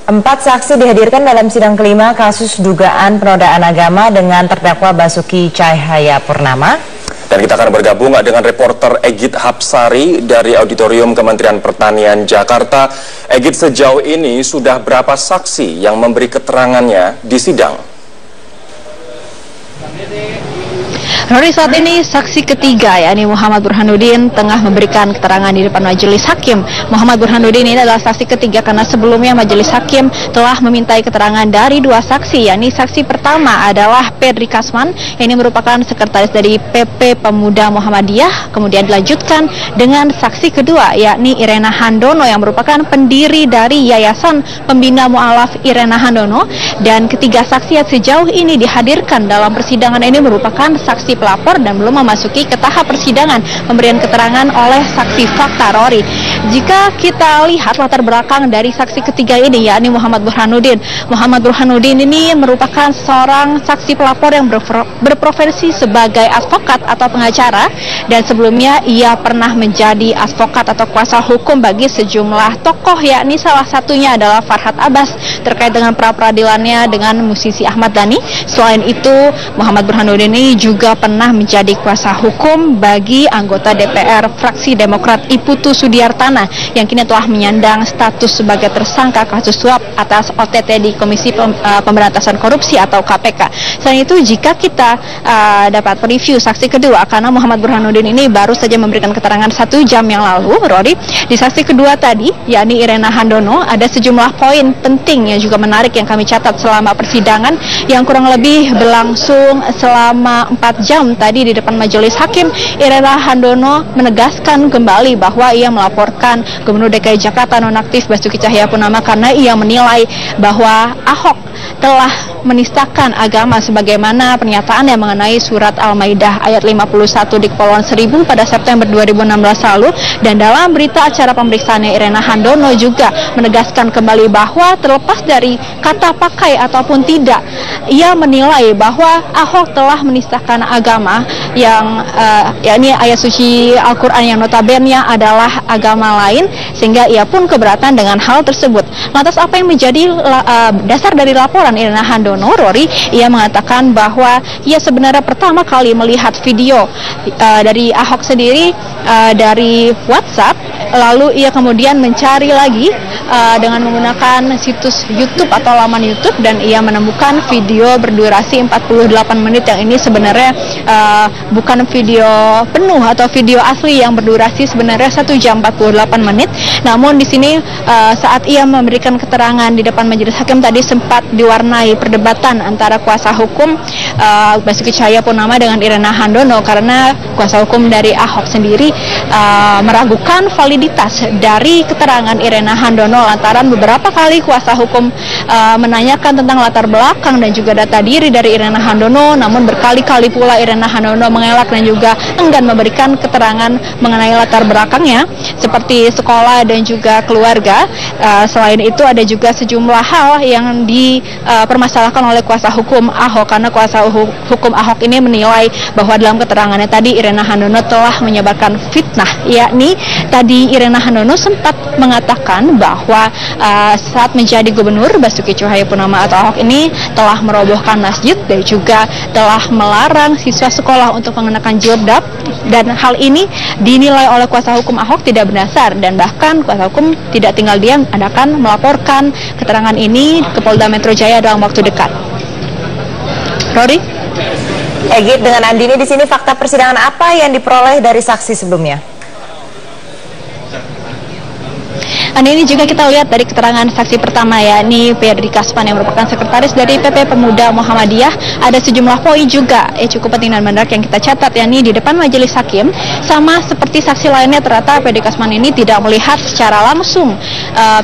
Empat saksi dihadirkan dalam sidang kelima kasus dugaan penodaan agama dengan terdakwa Basuki Cahayapurnama. Dan kita akan bergabung dengan reporter Egit Hapsari dari Auditorium Kementerian Pertanian Jakarta. Egit, sejauh ini sudah berapa saksi yang memberi keterangannya di sidang? Rory, saat ini saksi ketiga yakni Muhammad Burhanuddin tengah memberikan keterangan di depan majelis hakim. Muhammad Burhanuddin ini adalah saksi ketiga karena sebelumnya majelis hakim telah memintai keterangan dari dua saksi, yakni saksi pertama adalah Pedri Kasman, ini merupakan sekretaris dari PP Pemuda Muhammadiyah, kemudian dilanjutkan dengan saksi kedua yakni Irena Handono yang merupakan pendiri dari Yayasan Pembina Mu'alaf Irena Handono, dan ketiga saksi yang sejauh ini dihadirkan dalam persidangan ini merupakan saksi pelapor dan belum memasuki ke tahap persidangan pemberian keterangan oleh saksi fakta. Rory, jika kita lihat latar belakang dari saksi ketiga ini yakni Muhammad Burhanuddin. Muhammad Burhanuddin ini merupakan seorang saksi pelapor yang berprofesi sebagai advokat atau pengacara, dan sebelumnya ia pernah menjadi advokat atau kuasa hukum bagi sejumlah tokoh, yakni salah satunya adalah Farhad Abbas terkait dengan pra-peradilannya dengan musisi Ahmad Dhani. Selain itu, Muhammad Burhanuddin ini juga pernah menjadi kuasa hukum bagi anggota DPR fraksi Demokrat Iputu Sudiartana yang kini telah menyandang status sebagai tersangka kasus suap atas OTT di Komisi Pemberantasan Korupsi atau KPK. Selain itu, jika kita dapat review saksi kedua, karena Muhammad Burhanuddin ini baru saja memberikan keterangan 1 jam yang lalu, Rory, di saksi kedua tadi, yakni Irena Handono, ada sejumlah poin penting yang juga menarik yang kami catat selama persidangan yang kurang lebih berlangsung selama 4 jam tadi di depan majelis hakim. Irena Handono menegaskan kembali bahwa ia melaporkan Gubernur DKI Jakarta nonaktif Basuki Cahayapurnama karena ia menilai bahwa Ahok telah menistakan agama sebagaimana pernyataan yang mengenai surat Al-Maidah ayat 51 di Kepulauan Seribu pada September 2016 lalu. Dan dalam berita acara pemeriksaannya, Irena Handono juga menegaskan kembali bahwa terlepas dari kata pakai ataupun tidak, ia menilai bahwa Ahok telah menistakan agama yang yakni ayat suci Al-Quran yang notabene adalah agama lain, sehingga ia pun keberatan dengan hal tersebut. Lantas apa yang menjadi dasar dari laporan Irena Handono, Rory? Ia mengatakan bahwa ia sebenarnya pertama kali melihat video dari Ahok sendiri dari WhatsApp, lalu ia kemudian mencari lagi dengan menggunakan situs YouTube atau laman YouTube, dan ia menemukan video berdurasi 48 menit yang ini sebenarnya bukan video penuh atau video asli yang berdurasi sebenarnya 1 jam 48 menit. Namun di sini saat ia memberikan keterangan di depan majelis hakim tadi sempat diwarnai perdebatan antara kuasa hukum Basuki Cahayapurnama dengan Irena Handono, karena kuasa hukum dari Ahok sendiri meragukan validitas dari keterangan Irena Handono lantaran beberapa kali kuasa hukum menanyakan tentang latar belakang dan juga data diri dari Irena Handono, namun berkali-kali pula Irena Handono mengelak dan juga enggan memberikan keterangan mengenai latar belakangnya seperti sekolah dan juga keluarga. Selain itu ada juga sejumlah hal yang dipermasalahkan oleh kuasa hukum Ahok, karena kuasa hukum Ahok ini menilai bahwa dalam keterangannya tadi Irena Handono telah menyebarkan fitnah, yakni tadi Irena Handono sempat mengatakan bahwa saat menjadi gubernur, Basuki Cahayapurnama atau Ahok ini telah merobohkan masjid dan juga telah melarang siswa sekolah untuk mengenakan jilbab, dan hal ini dinilai oleh kuasa hukum Ahok tidak berdasar, dan bahkan kuasa hukum tidak tinggal diam, akan melaporkan keterangan ini ke Polda Metro Jaya dalam waktu dekat. Rory? Egit, dengan Andini di sini, fakta persidangan apa yang diperoleh dari saksi sebelumnya? Ini juga kita lihat dari keterangan saksi pertama, yakni Pedri Kasman yang merupakan sekretaris dari PP Pemuda Muhammadiyah. Ada sejumlah poin juga cukup penting dan menarik yang kita catat, yakni di depan majelis hakim. Sama seperti saksi lainnya, ternyata Pedri Kasman ini tidak melihat secara langsung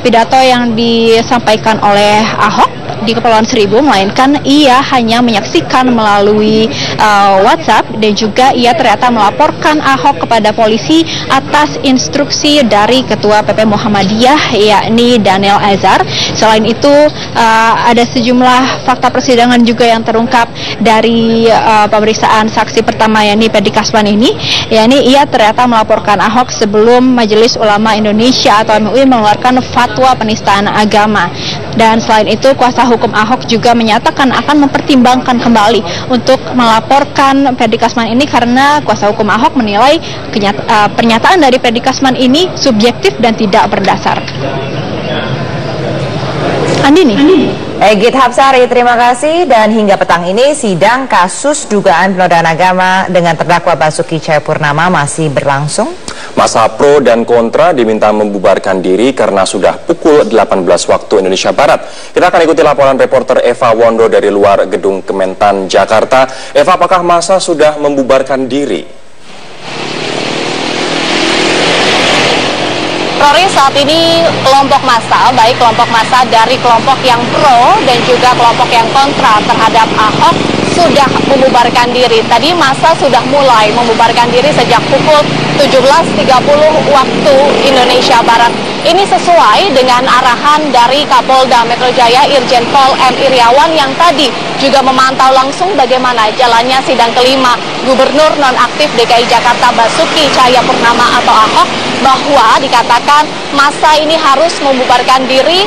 pidato yang disampaikan oleh Ahok di Kepulauan Seribu, melainkan ia hanya menyaksikan melalui WhatsApp, dan juga ia ternyata melaporkan Ahok kepada polisi atas instruksi dari Ketua PP Muhammadiyah, yakni Daniel Azhar. Selain itu ada sejumlah fakta persidangan juga yang terungkap dari pemeriksaan saksi pertama, yakni Pedri Kasman ini, yakni ia ternyata melaporkan Ahok sebelum Majelis Ulama Indonesia atau MUI mengeluarkan fatwa penistaan agama. Dan selain itu, kuasa hukum Ahok juga menyatakan akan mempertimbangkan kembali untuk melaporkan Freddy Kasman ini karena kuasa hukum Ahok menilai pernyataan dari Freddy Kasman ini subjektif dan tidak berdasar. Andini. Egit Hapsari, terima kasih. Dan hingga petang ini sidang kasus dugaan penodaan agama dengan terdakwa Basuki Cahayapurnama masih berlangsung. Masa pro dan kontra diminta membubarkan diri karena sudah pukul 18 waktu Indonesia Barat. Kita akan ikuti laporan reporter Eva Wondo dari luar gedung Kementan, Jakarta. Eva, apakah masa sudah membubarkan diri? Rory, saat ini kelompok massa, baik kelompok massa dari kelompok yang pro dan juga kelompok yang kontra terhadap Ahok sudah membubarkan diri. Tadi massa sudah mulai membubarkan diri sejak pukul 17.30 waktu Indonesia Barat. Ini sesuai dengan arahan dari Kapolda Metro Jaya Irjen Pol M. Iriawan yang tadi juga memantau langsung bagaimana jalannya sidang kelima Gubernur nonaktif DKI Jakarta Basuki Cahayapurnama atau Ahok, bahwa dikatakan masa ini harus membubarkan diri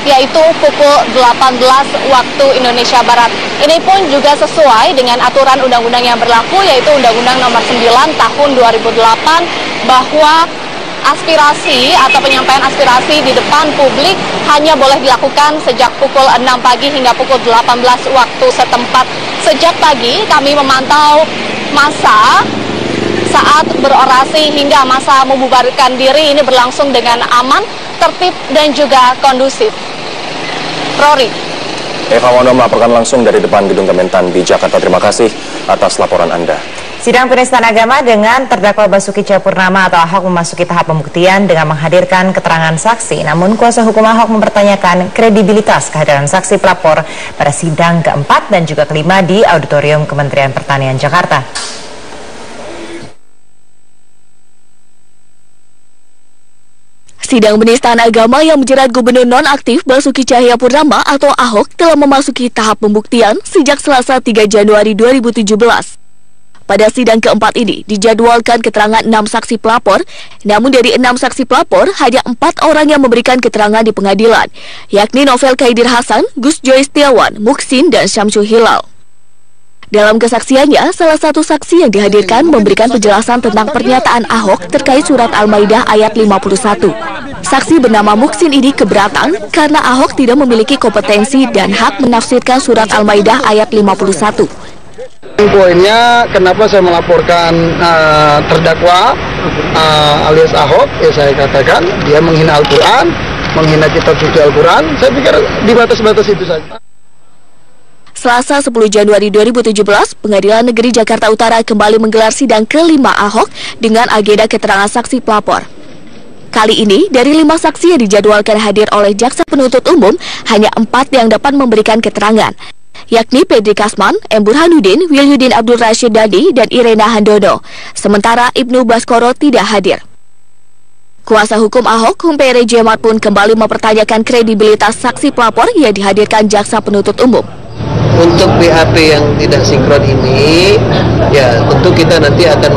yaitu pukul 18 waktu Indonesia Barat. Ini pun juga sesuai dengan aturan undang-undang yang berlaku, yaitu Undang-Undang Nomor 9 Tahun 2008 bahwa aspirasi atau penyampaian aspirasi di depan publik hanya boleh dilakukan sejak pukul 6 pagi hingga pukul 18 waktu setempat. Sejak pagi kami memantau massa saat berorasi hingga masa membubarkan diri ini berlangsung dengan aman, tertib dan juga kondusif. Rory. Eva Wondo melaporkan langsung dari depan gedung Kementan di Jakarta. Terima kasih atas laporan Anda. Sidang penistaan agama dengan terdakwa Basuki Cahayapurnama atau Ahok memasuki tahap pembuktian dengan menghadirkan keterangan saksi. Namun kuasa hukum Ahok mempertanyakan kredibilitas kehadiran saksi pelapor pada sidang keempat dan juga kelima di Auditorium Kementerian Pertanian Jakarta. Sidang penistaan agama yang menjerat Gubernur nonaktif Basuki Cahayapurnama atau Ahok telah memasuki tahap pembuktian sejak Selasa 3 Januari 2017. Pada sidang keempat ini dijadwalkan keterangan 6 saksi pelapor, namun dari 6 saksi pelapor hanya 4 orang yang memberikan keterangan di pengadilan, yakni Novel Kaidir Hasan, Gus Joy Setiawan, Muksin, dan Syamsul Hilal. Dalam kesaksiannya, salah satu saksi yang dihadirkan memberikan penjelasan tentang pernyataan Ahok terkait surat Al-Maidah ayat 51. Saksi bernama Muksin ini keberatan karena Ahok tidak memiliki kompetensi dan hak menafsirkan surat Al-Maidah ayat 51. Poinnya kenapa saya melaporkan terdakwa alias Ahok, ya saya katakan dia menghina Al-Quran, menghina kitab suci Al-Quran. Saya pikir di batas-batas itu saja. Selasa 10 Januari 2017, Pengadilan Negeri Jakarta Utara kembali menggelar sidang kelima Ahok dengan agenda keterangan saksi pelapor. Kali ini, dari 5 saksi yang dijadwalkan hadir oleh Jaksa Penuntut Umum, hanya 4 yang dapat memberikan keterangan, yakni Freddy Kasman, M. Burhanuddin, Wilyudin Abdul Rashid Dadi, dan Irena Handono. Sementara Ibnu Baskoro tidak hadir. Kuasa hukum Ahok, Humphrey Jemat pun kembali mempertanyakan kredibilitas saksi pelapor yang dihadirkan Jaksa Penuntut Umum. Untuk BAP yang tidak sinkron ini, ya tentu kita nanti akan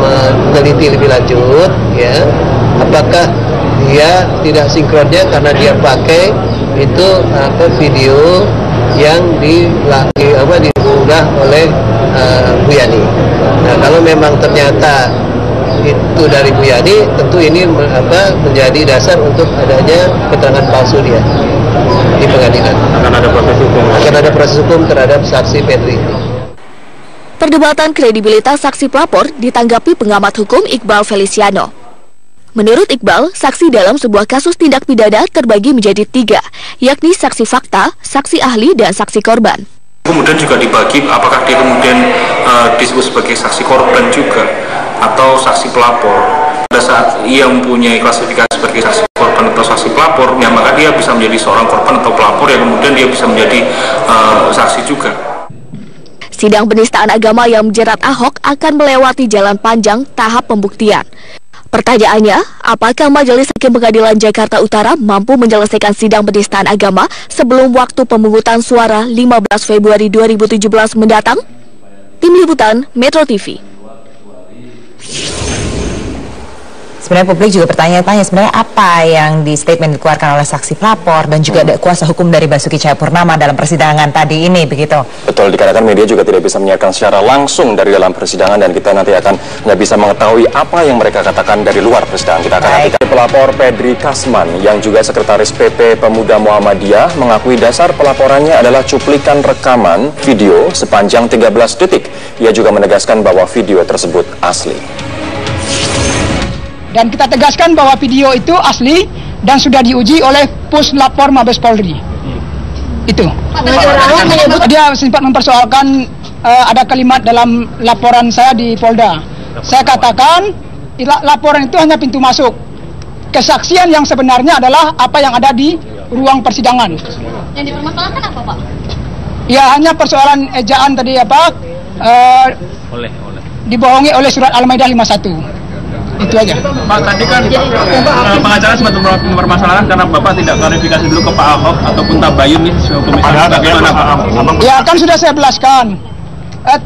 meneliti lebih lanjut, ya, apakah dia tidak sinkronnya karena dia pakai itu video yang diunggah oleh Bu Yani. Nah, kalau memang ternyata itu dari Bu Yani, tentu ini menjadi dasar untuk adanya keterangan palsu dia di pengadilan. Akan ada proses hukum terhadap saksi Freddy. Perdebatan kredibilitas saksi pelapor ditanggapi pengamat hukum Iqbal Feliciano. Menurut Iqbal, saksi dalam sebuah kasus tindak pidana terbagi menjadi 3, yakni saksi fakta, saksi ahli, dan saksi korban. Kemudian juga dibagi apakah dia kemudian disebut sebagai saksi korban juga atau saksi pelapor. Pada saat ia mempunyai klasifikasi sebagai saksi korban atau saksi pelapor, ya maka dia bisa menjadi seorang korban atau pelapor, yang kemudian dia bisa menjadi saksi juga. Sidang penistaan agama yang menjerat Ahok akan melewati jalan panjang tahap pembuktian. Pertanyaannya, apakah Majelis Hakim Pengadilan Jakarta Utara mampu menyelesaikan sidang penistaan agama sebelum waktu pemungutan suara 15 Februari 2017 mendatang? Tim Liputan Metro TV. Sebenarnya publik juga bertanya-tanya sebenarnya apa yang di statement dikeluarkan oleh saksi pelapor dan juga ada kuasa hukum dari Basuki Cahayapurnama dalam persidangan tadi ini, begitu. Betul, dikarenakan media juga tidak bisa menyiarkan secara langsung dari dalam persidangan dan kita nanti akan nggak bisa mengetahui apa yang mereka katakan dari luar persidangan. Kita akan nantikan. Pelapor Pedri Kasman yang juga sekretaris PP Pemuda Muhammadiyah mengakui dasar pelaporannya adalah cuplikan rekaman video sepanjang 13 detik. Ia juga menegaskan bahwa video tersebut asli. Dan kita tegaskan bahwa video itu asli dan sudah diuji oleh Puslapor Mabes Polri. Itu. Dia sempat mempersoalkan ada kalimat dalam laporan saya di Polda. Saya katakan laporan itu hanya pintu masuk. Kesaksian yang sebenarnya adalah apa yang ada di ruang persidangan. Yang dipermasalahkan apa, Pak? Ya hanya persoalan ejaan tadi apa? Dibohongi oleh surat Al-Maidah 51. Itu aja. Pak, tadi kan pengacara sempat mempermasalahkan karena Bapak tidak klarifikasi dulu ke Pak Ahok ataupun Tabayun nih bagaimana Pak? Ya kan sudah saya jelaskan.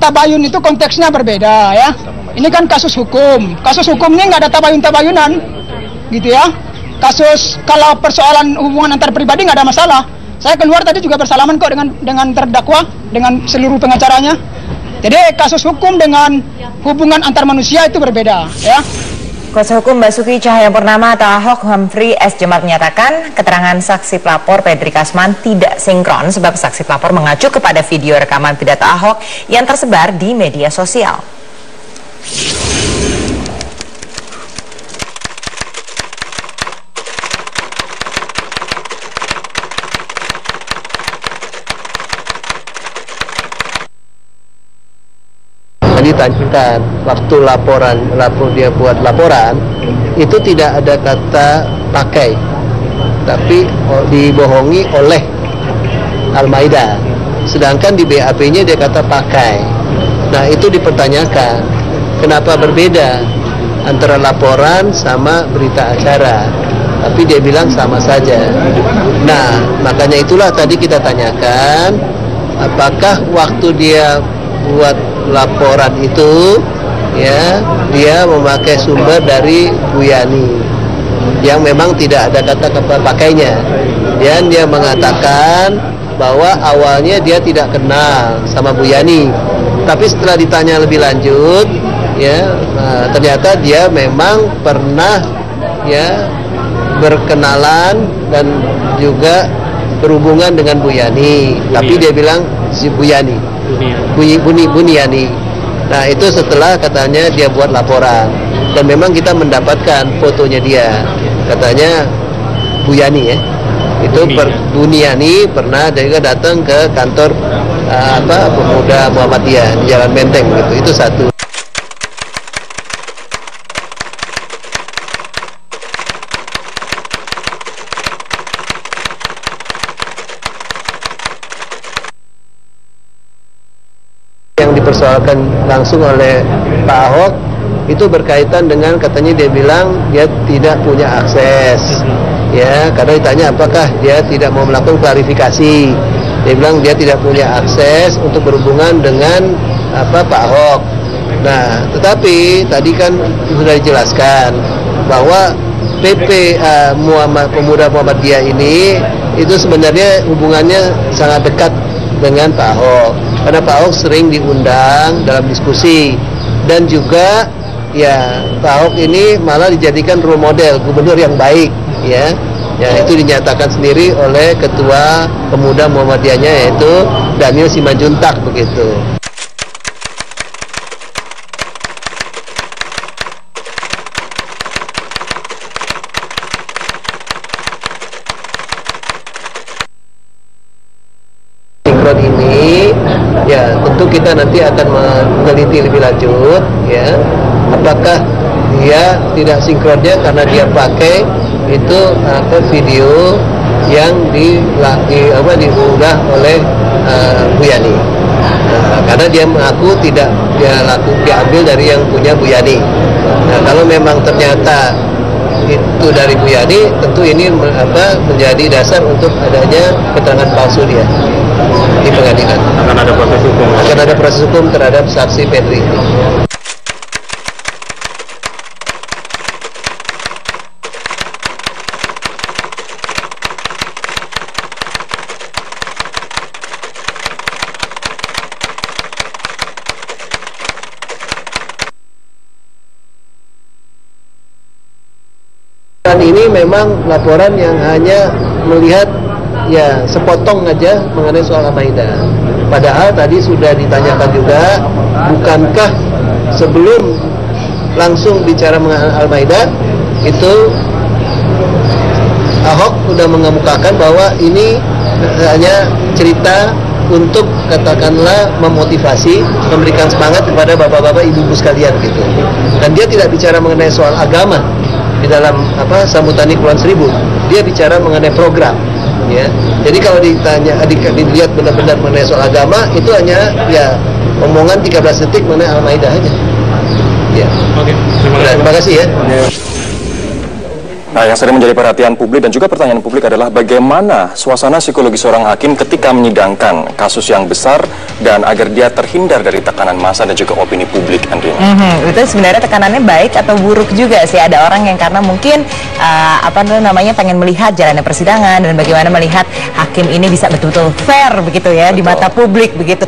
Tabayun itu konteksnya berbeda ya. Ini kan kasus hukum. Kasus hukum ini nggak ada tabayun-tabayunan, gitu ya. Kasus kalau persoalan hubungan antar pribadi nggak ada masalah. Saya keluar tadi juga bersalaman kok dengan terdakwa, dengan seluruh pengacaranya. Jadi kasus hukum dengan hubungan antar manusia itu berbeda ya. Kuasa hukum Basuki Cahayapurnama atau Ahok Humphrey S. Jemar menyatakan keterangan saksi pelapor Pedri Kasman tidak sinkron sebab saksi pelapor mengacu kepada video rekaman pidato Ahok yang tersebar di media sosial. Ditanyakan waktu dia buat laporan itu tidak ada kata pakai, tapi dibohongi oleh Al-Maidah, sedangkan di BAP-nya dia kata pakai. Nah itu dipertanyakan kenapa berbeda antara laporan sama berita acara, tapi dia bilang sama saja. Nah makanya itulah tadi kita tanyakan apakah waktu dia buat laporan itu ya dia memakai sumber dari Bu Yani yang memang tidak ada kata pakainya, dan dia mengatakan bahwa awalnya dia tidak kenal sama Bu Yani, tapi setelah ditanya lebih lanjut ya ternyata dia memang pernah ya berkenalan dan juga berhubungan dengan Bu Yani, tapi dia bilang si Bu Yani Buniani. Nah itu setelah katanya dia buat laporan dan memang kita mendapatkan fotonya dia, katanya Bu Yani ya itu Buniani pernah juga datang ke kantor Pemuda Muhammadiyah di Jalan Menteng gitu. Itu satu. Yang dipersoalkan langsung oleh Pak Ahok itu berkaitan dengan katanya dia bilang dia tidak punya akses ya, karena ditanya apakah dia tidak mau melakukan klarifikasi, dia bilang dia tidak punya akses untuk berhubungan dengan Pak Ahok. Nah tetapi tadi kan sudah dijelaskan bahwa PP Pemuda Muhammadiyah ini itu sebenarnya hubungannya sangat dekat dengan Pak Ahok, karena Pak Ahok sering diundang dalam diskusi dan juga ya Pak Ahok ini malah dijadikan role model gubernur yang baik ya. Ya itu dinyatakan sendiri oleh Ketua Pemuda Muhammadiyahnya yaitu Daniel Simanjuntak begitu. Ini ya tentu kita nanti akan meneliti lebih lanjut ya apakah dia tidak sinkronnya karena dia pakai itu video yang diunggah oleh Bu Yani. Karena dia mengaku tidak diambil dari yang punya Bu Yani. Nah kalau memang ternyata itu dari Bu Yani, tentu ini menjadi dasar untuk adanya keterangan palsu dia di pengadilan. Akan ada proses hukum. Akan ada proses hukum terhadap saksi Pedri. laporan ini memang laporan yang hanya melihat ya sepotong aja mengenai soal Al-Maidah. Padahal tadi sudah ditanyakan juga, bukankah sebelum langsung bicara mengenai Al-Maidah itu Ahok sudah mengemukakan bahwa ini hanya cerita untuk katakanlah memotivasi, memberikan semangat kepada bapak-bapak ibu-ibu sekalian gitu. Dan dia tidak bicara mengenai soal agama di dalam sambutan Kepulauan Seribu. Dia bicara mengenai program. Ya, jadi kalau dilihat benar-benar mengenai soal agama itu hanya ya omongan 13 detik mengenai Al-Maidah aja. Ya. Oke. Terima kasih ya. Nah, yang sering menjadi perhatian publik dan juga pertanyaan publik adalah bagaimana suasana psikologi seorang hakim ketika menyidangkan kasus yang besar dan agar dia terhindar dari tekanan massa dan juga opini publik, Andri. Itu sebenarnya tekanannya baik atau buruk juga sih. Ada orang yang karena mungkin pengen melihat jalannya persidangan dan bagaimana melihat hakim ini bisa betul-betul fair begitu ya. Betul. Di mata publik begitu.